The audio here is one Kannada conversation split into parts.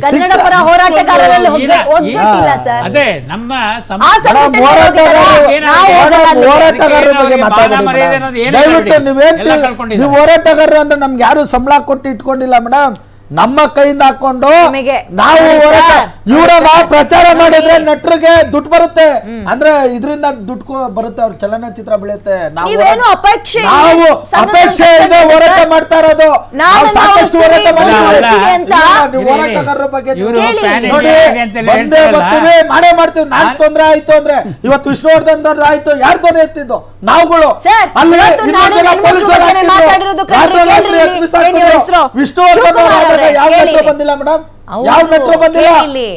ಕನ್ನಡ ಪರ ಹೋರಾಟಗಾರರಲ್ಲಿ ಒಗ್ಗಟ್ಟಿಲ್ಲ ಸರ್. ಅದೇ ನಮ್ಮ ನೀವು ಹೋರಾಟಗಾರರು ಅಂದ್ರೆ ನಮ್ಗೆ ಯಾರು ಸಂಬಳ ಕೊಟ್ಟು ಇಟ್ಕೊಂಡಿಲ್ಲ ಮೇಡಮ್, ನಮ್ಮ ಕೈಯಿಂದ ಹಾಕೊಂಡು ನಾವು ನಾವು ಪ್ರಚಾರ ಮಾಡಿದ್ರೆ ನಟರಿಗೆ ದುಡ್ಡು ಬರುತ್ತೆ, ಅಂದ್ರೆ ಇದರಿಂದ ದುಡ್ಡು ಬರುತ್ತೆ, ಅವ್ರ ಚಲನಚಿತ್ರ ಬೆಳೆಯುತ್ತೆ. ನಾವು ಅಪೇಕ್ಷೆ ಇದೆ ಹೋರಾಟ ಮಾಡ್ತಾ ಇರೋದು. ಸಾಕಷ್ಟು ಹೋರಾಟ ಮಾಡಿದ್ದೀವಿ. ಹೋರಾಟಗಾರರ ಬಗ್ಗೆ ನೋಡಿ, ಬಂದೇ ಬರ್ತೀವಿ, ಮಾಡೇ ಮಾಡ್ತೀವಿ. ನಾನ್ ತೊಂದ್ರೆ ಆಯ್ತು ಅಂದ್ರೆ ಇವತ್ತು ವಿಷ್ಣುವರ್ಧನ್ ಅವ್ರದ್ದು ಆಯ್ತು, ಯಾರು ತೊಂದ್ರೆ ಎತ್ತಿದ್ದು ನಾವುಗಳು. ಅಲ್ಲಿ ವಿಷ್ಣುವರ್ಧನ್ ಯಾವ ಮೆಟ್ರೋ ಬಂದಿಲ್ಲ ಮೇಡಮ್, ಯಾವ ಮೆಟ್ರೋ ಬಂದಿಲ್ಲ.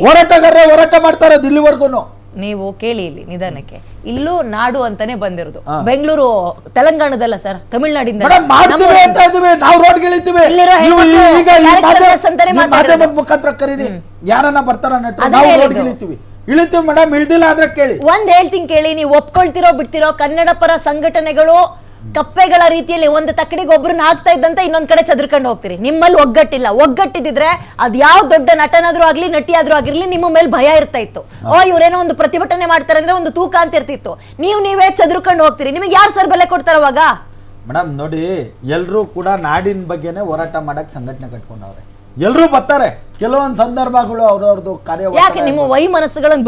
ಹೋರಾಟಗಾರರೇ ಹೋರಾಟ ಮಾಡ್ತಾ ಇರೋದು ಇಲ್ಲಿವರೆಗೂ. ನೀವು ಕೇಳಿ ಇಲ್ಲಿ ನಿಧಾನಕ್ಕೆ, ಇಲ್ಲೂ ನಾಡು ಅಂತಾನೆ ಬಂದಿರೋದು. ಬೆಂಗಳೂರು ತೆಲಂಗಾಣದಲ್ಲ ಸರ್, ತಮಿಳ್ನಾಡಿಂದ ಮಾಡ್ತೀವಿ ಅಂತ ಇದೀವಿ ನಾವು, ರೋಡ್ಗಳಿದ್ದೀವಿ. ಮಾಧ್ಯಮದ ಮುಖಾಂತರ ಕರೀರಿ, ಯಾರನ್ನ ಬರ್ತಾರ ನಟರು, ನಾವು ರೋಡ್ಗಳಿದ್ದೀವಿ, ಇಳಿತೀವಿ ಮೇಡಮ್. ಇಳ್ದಿಲ್ಲ ಆದ್ರೆ ಕೇಳಿ. ಒಂದ್ ಹೇಳ್ತೀನಿ ಕೇಳಿ, ನೀವು ಒಪ್ಕೊಳ್ತಿರೋ ಬಿಡ್ತಿರೋ, ಕನ್ನಡ ಪರ ಸಂಘಟನೆಗಳು ಕಪ್ಪೆಗಳ ರೀತಿಯಲ್ಲಿ ಒಂದು ತಕ್ಕಡಿಗೆ ಒಬ್ರನ್ನ ಹಾಕ್ತಾ ಇದ್ದಂತ ಇನ್ನೊಂದ್ ಕಡೆ ಚದ್ರಕೊಂಡು ಹೋಗ್ತೀರಿ. ನಿಮ್ಮಲ್ಲಿ ಒಗ್ಗಟ್ಟಿಲ್ಲ. ಒಗ್ಗಟ್ಟಿದ್ರೆ ಅದ್ ಯಾವ ದೊಡ್ಡ ನಟನಾದ್ರೂ ಆಗ್ಲಿ ನಟಿಯಾದ್ರೂ ಆಗಿರ್ಲಿ ನಿಮ್ಮ ಮೇಲೆ ಭಯ ಇರ್ತಾ ಇತ್ತು. ಇವ್ರೇನೋ ಒಂದು ಪ್ರತಿಭಟನೆ ಮಾಡ್ತಾರೆ ಅಂದ್ರೆ ಒಂದು ತೂಕ ಅಂತ ಇರ್ತಿತ್ತು. ನೀವೇ ಚದ್ರಕೊಂಡು ಹೋಗ್ತೀರಿ. ನಿಮಗೆ ಯಾರು ಸರ್ ಬೆಲೆ ಕೊಡ್ತಾರ ಅವಾಗ? ಮೇಡಮ್ ನೋಡಿ, ಎಲ್ರು ಕೂಡ ನಾಡಿನ ಬಗ್ಗೆನೆ ಹೋರಾಟ ಮಾಡಕ್ ಸಂಘಟನೆ ಕಟ್ಕೊಂಡವ್ರೆ. ಎಲ್ರು ಬರ್ತಾರೆ, ಕೆಲವೊಂದು ಸಂದರ್ಭಗಳು ಅವ್ರವ್ರದ್ದು ಕಾರ್ಯ. ಯಾಕೆ ನಿಮ್ಮ ವೈಮನಸ್ಸುಗಳನ್ನು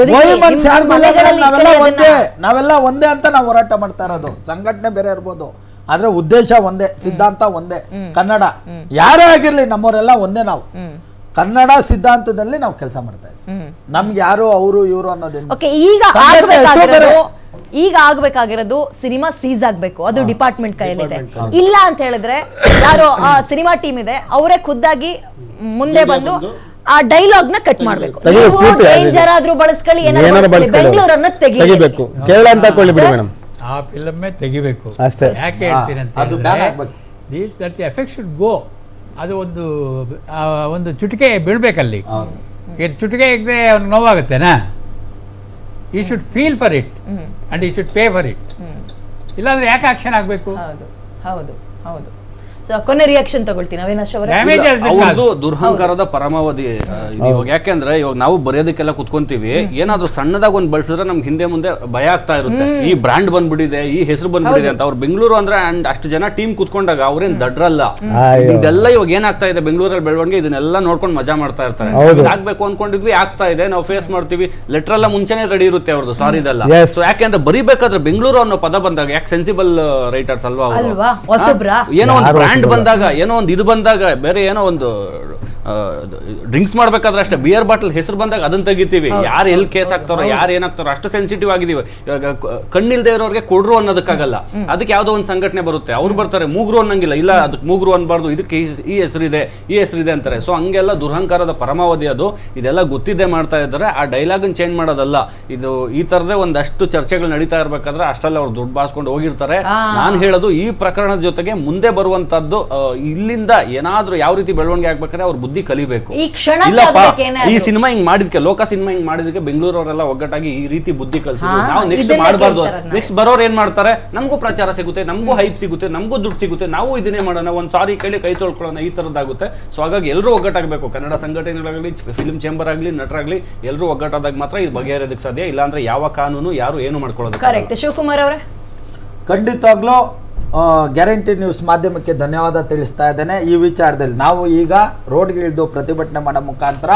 ನಾವೆಲ್ಲ ಒಂದೇ ಅಂತ ನಾವು ಹೋರಾಟ ಮಾಡ್ತಾ ಇರೋದು. ಸಂಘಟನೆ ಬೇರೆ ಇರ್ಬೋದು, ಆದ್ರೆ ಉದ್ದೇಶ ಒಂದೇ, ಸಿದ್ಧಾಂತ ಒಂದೇ. ಕನ್ನಡ ಯಾರೇ ಆಗಿರ್ಲಿ ನಮ್ಮವರೆಲ್ಲ ಒಂದೇ. ನಾವು ಕನ್ನಡ ಸಿದ್ಧಾಂತದಲ್ಲಿ ನಾವು ಕೆಲಸ ಮಾಡ್ತಾ ಇದ್ದೀವಿ. ನಮ್ಗೆ ಯಾರು ಅವರು ಇವರು ಅನ್ನೋದೇನು. ಈಗ ಆಗ್ಬೇಕಾಗಿರೋದು ಸಿನಿಮಾ ಸೀಸ್ ಆಗ್ಬೇಕು, ಅದು ಡಿಪಾರ್ಟ್ಮೆಂಟ್ ಕೈಯಲ್ಲಿದೆ. ಇಲ್ಲ ಅಂತ ಹೇಳಿದ್ರೆ ಯಾರೋ ಸಿನಿಮಾ ಟೀಮ್ ಇದೆ, ಅವರೇ ಖುದ್ದಾಗಿ ಮುಂದೆ ಬಂದು ಆ ಡೈಲಾಗ್ ನ ಕಟ್ ಮಾಡ್ಬೇಕು. ಡೇಂಜರ್ ಆದ್ರೂ ಬಳಸ್ಕೊಳ್ಳಿ, ಬೆಂಗಳೂರನ್ನ ತೆಗಿಬೇಕು, ಕೇರಳ ಅಂತ ಮೇಡಮ್, ಆ ಫಿಲ್ಮೇ ತೆಗಿಬೇಕು ಅಷ್ಟೇ. ಯಾಕೆ ಹೇಳ್ತೀನಿ ಅಂತ, ದಟ್ ಎಫೆಕ್ಟ್ ಶುಡ್ ಗೋ. ಅದು ಒಂದು ಚುಟಿಕೆ ಬೀಳ್ಬೇಕಲ್ಲಿ. ಚುಟಿಕೆ ಇದ್ರೆ ಅವ್ನಿಗೆ ನೋವಾಗುತ್ತೇನಾ? You should feel for it and you should pay for it. ಇಲ್ಲಾಂದ್ರೆ ಯಾಕೆ ಆಕ್ಷನ್ ಆಗಬೇಕು? ಹೌದು ಹೌದು. ಕೊನೆ ರಿಯಾಕ್ಷನ್ ತಗೊಳ್ತೀನಿ ಅವಿನಾಶ್ ಅವರೇ. ಅವ್ರದ್ದು ದುರ್ಹಂಕಾರದ ಪರಮಾವಧಿ ಇವಾಗ. ಯಾಕೆಂದ್ರೆ ಇವಾಗ ನಾವು ಬರೆಯೋದಕ್ಕೆಲ್ಲ ಕುತ್ಕೊಂತೀವಿ, ಏನಾದ್ರು ಸಣ್ಣದಾಗ ಒಂದ್ ಬಳಸಿದ್ರೆ ನಮ್ಗೆ ಹಿಂದೆ ಮುಂದೆ ಭಯ ಆಗ್ತಾ ಇರುತ್ತೆ. ಈ ಬ್ರಾಂಡ್ ಬಂದ್ಬಿಟ್ಟಿದೆ, ಈ ಹೆಸರು ಬಂದ್ಬಿಟ್ಟಿದೆ ಅಂತ. ಅವ್ರು ಬೆಂಗಳೂರು ಅಂದ್ರೆ ಅಂಡ್ ಅಷ್ಟು ಜನ ಟೀಮ್ ಕುತ್ಕೊಂಡಾಗ ಅವ್ರೇನ್ ದಡ್ರಲ್ಲ. ಇದೆಲ್ಲ ಇವಾಗ ಏನಾಗ್ತಾ ಇದೆ ಬೆಂಗಳೂರಲ್ಲಿ ಬೆಳವಣಿಗೆ, ಇದನ್ನೆಲ್ಲ ನೋಡ್ಕೊಂಡು ಮಜಾ ಮಾಡ್ತಾ ಇರ್ತಾರೆ. ಆಗ್ಬೇಕು ಅನ್ಕೊಂಡಿದ್ವಿ, ಆಗ್ತಾ ಇದೆ, ನಾವು ಫೇಸ್ ಮಾಡ್ತೀವಿ. ಲೆಟರ್ ಎಲ್ಲ ಮುಂಚೆನೆ ರೆಡಿ ಇರುತ್ತೆ ಅವ್ರದ್ದು, ಸಾರಿ ಇದೆಲ್ಲ. ಸೊ ಯಾಕೆಂದ್ರೆ ಬರಿಬೇಕಾದ್ರೆ ಬೆಂಗಳೂರು ಅನ್ನೋ ಪದ ಬಂದಾಗ, ಯಾಕೆ ಸೆನ್ಸಿಬಲ್ ರೈಟರ್ಸ್ ಅಲ್ವಾ ಅವರು, ಏನೋ ಒಂದು ಬ್ರಾಂಡ್ ಬಂದಾಗ, ಏನೋ ಒಂದು ಇದು ಬಂದಾಗ, ಬೇರೆ ಏನೋ ಒಂದು ಡ್ರಿಂಕ್ಸ್ ಮಾಡ್ಬೇಕಾದ್ರೆ ಅಷ್ಟೇ, ಬಿಯರ್ ಬಾಟಲ್ ಹೆಸರು ಬಂದಾಗ ಅದನ್ನ ತೆಗಿತೀವಿ. ಯಾರು ಎಲ್ಲಿ ಕೇಸ್ ಆಗ್ತಾರೋ, ಯಾರು ಏನಾಗ್ತಾರೋ ಅಷ್ಟು ಸೆನ್ಸಿಟಿವ್ ಆಗಿದೀವಿ. ಇವಾಗ ಕಣ್ಣಿಲ್ದೇ ಇರೋರಿಗೆ ಕೊಡ್ರು ಅನ್ನೋದಕ್ಕಾಗಲ್ಲ, ಅದಕ್ಕೆ ಯಾವ್ದೋ ಒಂದು ಸಂಘಟನೆ ಬರುತ್ತೆ, ಅವ್ರು ಬರ್ತಾರೆ ಮೂಗ್ರು ಅನ್ನಂಗಿಲ್ಲ, ಇಲ್ಲ ಅದಕ್ಕೆ ಮೂಗ್ರು ಅನ್ಬಾರ್ದು, ಇದಕ್ಕೆ ಈ ಹೆಸರಿದೆ ಈ ಹೆಸರಿದೆ ಅಂತಾರೆ. ಸೊ ಹಂಗೆಲ್ಲ ದುರ್ಹಂಕಾರದ ಪರಮಾವಧಿ ಅದು. ಇದೆಲ್ಲ ಗೊತ್ತಿದ್ದೇ ಮಾಡ್ತಾ ಇದ್ದಾರೆ. ಆ ಡೈಲಾಗ್ ಚೇಂಜ್ ಮಾಡೋದಲ್ಲ ಇದು. ಈ ತರದೇ ಒಂದಷ್ಟು ಚರ್ಚೆಗಳು ನಡೀತಾ ಇರ್ಬೇಕಾದ್ರೆ ಅಷ್ಟೆಲ್ಲ ಅವ್ರು ದುಡ್ಡು ಬಾಸ್ಕೊಂಡು ಹೋಗಿರ್ತಾರೆ. ನಾನು ಹೇಳೋದು ಈ ಪ್ರಕರಣದ ಜೊತೆಗೆ ಮುಂದೆ ಬರುವಂತದ್ದು, ಇಲ್ಲಿಂದ ಏನಾದ್ರೂ ಯಾವ ರೀತಿ ಬೆಳವಣಿಗೆ ಆಗ್ಬೇಕಾದ್ರೆ ಅವ್ರ ಬುದ್ಧಿ ಕಲಿಬೇಕು. ಈ ಸಿನಿಮಾ ಹಿಂಗ್ ಮಾಡಿದ್ಕೆ, ಲೋಕ ಸಿನಿಮಾ ಹಿಂಗ್ ಮಾಡಿದಕ್ಕೆ ಬೆಂಗಳೂರವರೆಲ್ಲ ಒಗ್ಗಟ್ಟಾಗಿ ಈ ರೀತಿ ಬುದ್ಧಿ ಕಲಿಸಿದ್ರು. ನಾವು ನೆಕ್ಸ್ಟ್ ಮಾಡಬಾರ್ದು. ನೆಕ್ಸ್ಟ್ ಬರೋರು ಏನ್ ಮಾಡ್ತಾರೆ, ನಮಗೂ ಪ್ರಚಾರ ಸಿಗುತ್ತೆ, ನಮಗೂ ಹೈಪ್ ಸಿಗುತ್ತೆ, ನಮಗೂ ದುಡ್ಡು ಸಿಗುತ್ತೆ, ನಾವು ಇದನ್ನೇ ಮಾಡೋಣ, ಒಂದ್ ಸಾರಿ ಕೇಳಿ ಕೈ ತೊಳ್ಕೊಳ್ಳೋಣ, ಈ ತರದ್ದಾಗುತ್ತೆ. ಸೊ ಹಾಗಾಗಿ ಎಲ್ಲರೂ ಒಗ್ಗಟ್ಟಾಗಬೇಕು. ಕನ್ನಡ ಸಂಘಟನೆಗಳಾಗಲಿ, ಫಿಲ್ಮ್ ಚೇಂಬರ್ ಆಗಲಿ, ನಟರಾಗ್ಲಿ, ಎಲ್ಲರೂ ಒಗ್ಗಟ್ಟಾದಾಗ ಮಾತ್ರ ಇದು ಬಗೆಹರಿಯೋದಕ್ಕೆ ಸಾಧ್ಯ. ಇಲ್ಲ ಅಂದ್ರೆ ಯಾವ ಕಾನೂನು ಯಾರು ಏನು ಮಾಡ್ಕೊಳ್ಳೋದು. ಕರೆಕ್ಟ್. ಶಿವಕುಮಾರ್ ಅವರೇ, ಖಂಡಿತವಾಗ್ಲೂ ಗ್ಯಾರಂಟಿ ನ್ಯೂಸ್ ಮಾಧ್ಯಮಕ್ಕೆ ಧನ್ಯವಾದ ತಿಳಿಸ್ತಾ ಇದ್ದೇನೆ. ಈ ವಿಚಾರದಲ್ಲಿ ನಾವು ಈಗ ರೋಡ್ಗೆ ಇಳಿದು ಪ್ರತಿಭಟನೆ ಮಾಡೋ ಮುಖಾಂತರ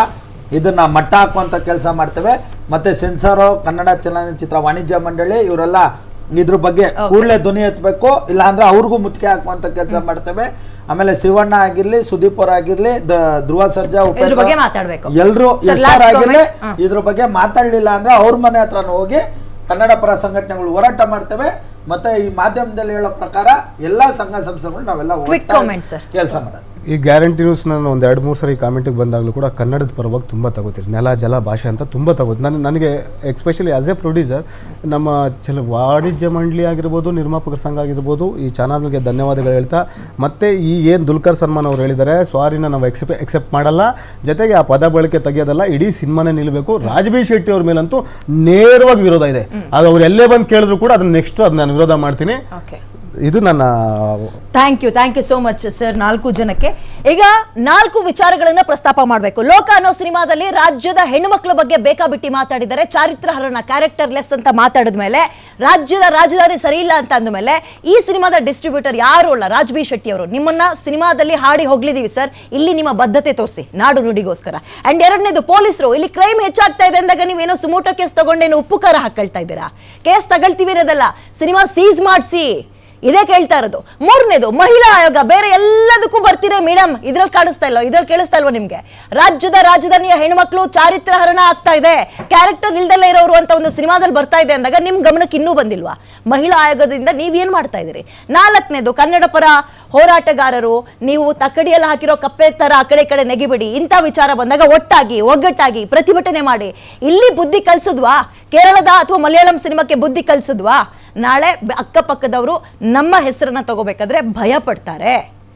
ಇದನ್ನ ಮಟ್ಟ ಹಾಕುವಂಥ ಕೆಲಸ ಮಾಡ್ತೇವೆ. ಮತ್ತೆ ಸೆನ್ಸಾರು, ಕನ್ನಡ ಚಲನಚಿತ್ರ ವಾಣಿಜ್ಯ ಮಂಡಳಿ, ಇವರೆಲ್ಲ ಇದ್ರ ಬಗ್ಗೆ ಕೂಡಲೇ ಧ್ವನಿ ಎತ್ತಬೇಕು, ಇಲ್ಲ ಅಂದ್ರೆ ಅವ್ರಿಗೂ ಮುತ್ತಿಗೆ ಹಾಕುವಂಥ ಕೆಲಸ ಮಾಡ್ತೇವೆ. ಆಮೇಲೆ ಶಿವಣ್ಣ ಆಗಿರ್ಲಿ, ಸುದೀಪ್ ಅವರ್ ಆಗಿರ್ಲಿ, ಧ್ರುವ ಸರ್ಜಾ, ಎಲ್ರು ಆಗಿರ್ಲಿ, ಇದ್ರ ಬಗ್ಗೆ ಮಾತಾಡ್ಲಿಲ್ಲ ಅಂದ್ರೆ ಅವ್ರ ಮನೆ ಹತ್ರನೂ ಹೋಗಿ ಕನ್ನಡ ಪರ ಸಂಘಟನೆಗಳು ಹೋರಾಟ ಮಾಡ್ತೇವೆ. ಮತ್ತೆ ಈ ಮಾಧ್ಯಮದಲ್ಲಿ ಹೇಳೋ ಪ್ರಕಾರ ಎಲ್ಲಾ ಸಂಘ ಸಂಸ್ಥೆಗಳು ನಾವೆಲ್ಲ ಕೆಲಸ ಮಾಡೋದು. ಈ ಗ್ಯಾರಂಟಿ ನ್ಯೂಸ್ ನಾನು ಒಂದು 2-3 ಸರಿ ಕಾಮೆಂಟಿಗೆ ಬಂದಾಗಲೂ ಕೂಡ ಕನ್ನಡದ ಪರವಾಗಿ ತುಂಬ ತಗೋತೀರಿ. ನೆಲ ಜಲ ಭಾಷೆ ಅಂತ ತುಂಬ ತಗೋತೀವಿ. ನನಗೆ ಎಕ್ಸ್ಪೆಷಲಿ ಆಸ್ ಎ ಪ್ರೊಡ್ಯೂಸರ್ ನಮ್ಮ ವಾಣಿಜ್ಯ ಮಂಡಳಿ ಆಗಿರ್ಬೋದು, ನಿರ್ಮಾಪಕರ ಸಂಘ ಆಗಿರ್ಬೋದು, ಈ ಚಾನಲ್ಗೆ ಧನ್ಯವಾದಗಳು ಹೇಳ್ತಾ, ಮತ್ತು ಈ ಏನು ದುಲ್ಕರ್ ಸಲ್ಮಾನ್ ಅವರು ಹೇಳಿದ್ದಾರೆ, ಸಾರಿನ ನಾವು ಎಕ್ಸೆಪ್ಟ್ ಮಾಡಲ್ಲ, ಜೊತೆಗೆ ಆ ಪದ ಬಳಕೆ ತೆಗೆಯೋದಲ್ಲ, ಇಡೀ ಸಿನಿಮಾನೇ ನಿಲ್ಲಬೇಕು. ರಾಜ್ಬಿ ಶೆಟ್ಟಿ ಅವ್ರ ಮೇಲಂತೂ ನೇರವಾಗಿ ವಿರೋಧ ಇದೆ. ಅದು ಅವ್ರು ಎಲ್ಲೇ ಬಂದು ಕೇಳಿದ್ರು ಕೂಡ ಅದನ್ನ ನೆಕ್ಸ್ಟ್ ಅದು ನಾನು ವಿರೋಧ ಮಾಡ್ತೀನಿ. ಇದು ನನ್ನ thank you so much sir 4 ಜನಕ್ಕೆ. ಈಗ 4 ವಿಚಾರಗಳನ್ನ ಪ್ರಸ್ತಾಪ ಮಾಡಬೇಕು. ಲೋಕ ಅನ್ನೋ ಸಿನಿಮಾದಲ್ಲಿ ರಾಜ್ಯದ ಹೆಣ್ಣುಮಕ್ಕಳ ಬಗ್ಗೆ ಬೇಕಾಬಿಟ್ಟಿ ಮಾತಾಡಿದ್ದಾರೆ, ಚಾರಿತ್ರ ಹರಣ ಕ್ಯಾರೆಕ್ಟರ್ ಲೆಸ್ ಅಂತ ಮಾತಾಡಿದ ಮೇಲೆ, ರಾಜ್ಯದ ರಾಜಧಾನಿ ಸರಿ ಇಲ್ಲ ಅಂತ ಅಂದಮೇಲೆ ಈ ಸಿನಿಮಾದ ಡಿಸ್ಟ್ರಿಬ್ಯೂಟರ್ ಯಾರು ಅಲ್ಲ, ರಾಜ್ ಬಿ ಶೆಟ್ಟಿ ಅವರು ನಿಮ್ಮನ್ನ ಸಿನಿಮಾದಲ್ಲಿ ಹಾಡಿ ಹೋಗ್ಲಿದೀವಿ ಸರ್, ಇಲ್ಲಿ ನಿಮ್ಮ ಬದ್ಧತೆ ತೋರಿಸಿ ನಾಡು ನುಡಿಗೋಸ್ಕರ. ಅಂಡ್ ಎರಡನೇದು ಪೊಲೀಸರು, ಇಲ್ಲಿ ಕ್ರೈಮ್ ಹೆಚ್ಚಾಗ್ತಾ ಇದೆ ಅಂದಾಗ ನೀವೇನೋ ಸುಮೋಟೋ ಕೇಸ್ ತಗೊಂಡೇನು ಉಪ್ಪು ಖಾರ ಹಾಕೊಳ್ತಾ ಇದ್ದೀರಾ. ಕೇಸ್ ತಗೊಳ್ತೀವಿ ಅನ್ನೋದಲ್ಲ, ಸಿನಿಮಾ ಸೀಸ್ ಮಾಡಿಸಿ, ಇದೇ ಕೇಳ್ತಾ ಇರೋದು. ಮೂರನೇದು ಮಹಿಳಾ ಆಯೋಗ, ಬೇರೆ ಎಲ್ಲದಕ್ಕೂ ಬರ್ತೀರಾ ಮೇಡಮ್, ಇದ್ರಲ್ಲಿ ಕಾಣಿಸ್ತಾ ಇಲ್ಲ, ಇದ್ರಲ್ಲಿ ಕೇಳಿಸ್ತಾ ಇಲ್ವಾ ನಿಮ್ಗೆ? ರಾಜ್ಯದ ರಾಜಧಾನಿಯ ಹೆಣ್ಮಕ್ಳು ಚಾರಿತ್ರ ಹರಣ ಆಗ್ತಾ ಇದೆ, ಕ್ಯಾರೆಕ್ಟರ್ ಇಲ್ದಲ್ಲೇ ಇರೋರು ಅಂತ ಒಂದು ಸಿನಿಮಾದಲ್ಲಿ ಬರ್ತಾ ಇದೆ ಅಂದಾಗ ನಿಮ್ ಗಮನಕ್ಕೆ ಇನ್ನೂ ಬಂದಿಲ್ವಾ? ಮಹಿಳಾ ಆಯೋಗದಿಂದ ನೀವೇನ್ ಮಾಡ್ತಾ ಇದ್ದೀರಿ? 4ನೇದು ಕನ್ನಡ ಪರ ಹೋರಾಟಗಾರರು, ನೀವು ತಕ್ಕಡಿಯಲ್ಲಿ ಹಾಕಿರೋ ಕಪ್ಪೆ ತರ ಆ ಕಡೆ ಈ ಕಡೆ ನೆಗಿಬಿಡಿ, ಇಂಥ ವಿಚಾರ ಬಂದಾಗ ಒಟ್ಟಾಗಿ ಒಗ್ಗಟ್ಟಾಗಿ ಪ್ರತಿಭಟನೆ ಮಾಡಿ. ಇಲ್ಲಿ ಬುದ್ಧಿ ಕಲ್ಸಿದ್ವಾ? ಕೇರಳದ ಅಥವಾ ಮಲಯಾಳಂ ಸಿನಿಮಾಕ್ಕೆ ಬುದ್ಧಿ ಕಲ್ಸಿದ್ವಾ? ನಾಳೆ ಅಕ್ಕಪಕ್ಕದವರು ನಮ್ಮ ಹೆಸರನ್ನ ತಗೋಬೇಕಾದ್ರೆ ಭಯ ಪಡ್ತಾರೆ.